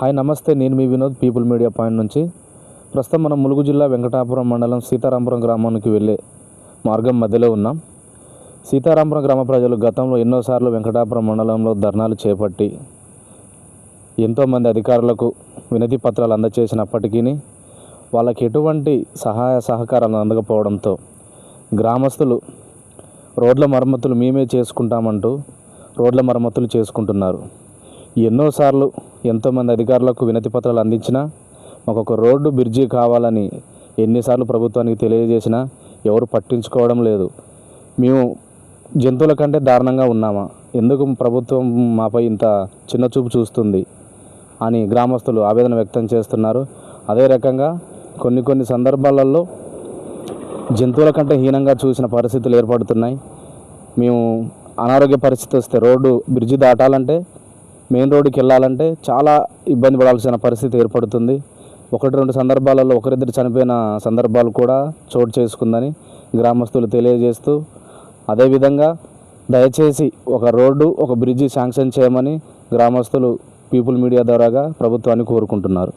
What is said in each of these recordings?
Hi నమస్తే, నేను మీ Vinod people media point నుంచి. ప్రస్తుతం మనం ములుగు జిల్లా వెంకటాపురం మండలం సీతారాంపురం గ్రామానికి వెళ్ళే మార్గం మధ్యలో ఉన్నాం. సీతారాంపురం గ్రామ ప్రజలు గతంలో ఎన్నోసార్లు వెంకటాపురం మండలంలో ధర్నాలు చేపట్టి ఎంతోమంది అధికారులకు వినతి పత్రాలు అందజేసినప్పటికీ వాళ్ళకి ఎటువంటి సహాయ సహకారాలు అందకపోవడంతో గ్రామస్తులు రోడ్ల మరమ్మతులు మేమే చేసుకుంటామంటూ రోడ్ల మరమ్మతులు చేసుకుంటున్నారు. ఎన్నోసార్లు ఎంతోమంది అధికారులకు వినతి పత్రాలు అందించినా మాకు రోడ్డు బ్రిడ్జి కావాలని ఎన్నిసార్లు ప్రభుత్వానికి తెలియజేసినా ఎవరు పట్టించుకోవడం లేదు. మేము జంతువుల కంటే దారుణంగా ఉన్నామా, ఎందుకు ప్రభుత్వం మాపై ఇంత చిన్నచూపు చూస్తుంది అని గ్రామస్తులు ఆవేదన వ్యక్తం చేస్తున్నారు. అదే రకంగా కొన్ని సందర్భాలలో జంతువుల కంటే హీనంగా చూసిన పరిస్థితులు ఏర్పడుతున్నాయి. మేము అనారోగ్య పరిస్థితి వస్తే రోడ్డు బ్రిడ్జి దాటాలంటే, మెయిన్ రోడ్డుకి వెళ్ళాలంటే చాలా ఇబ్బంది పడాల్సిన పరిస్థితి ఏర్పడుతుంది. 1-2 సందర్భాలలో ఒకరిద్దరు చనిపోయిన సందర్భాలు కూడా చోటు చేసుకుందని గ్రామస్తులు తెలియజేస్తూ, అదేవిధంగా దయచేసి ఒక రోడ్డు ఒక బ్రిడ్జి శాంక్షన్ చేయమని గ్రామస్తులు పీపుల్ మీడియా ద్వారాగా ప్రభుత్వాన్ని కోరుకుంటున్నారు.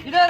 इधर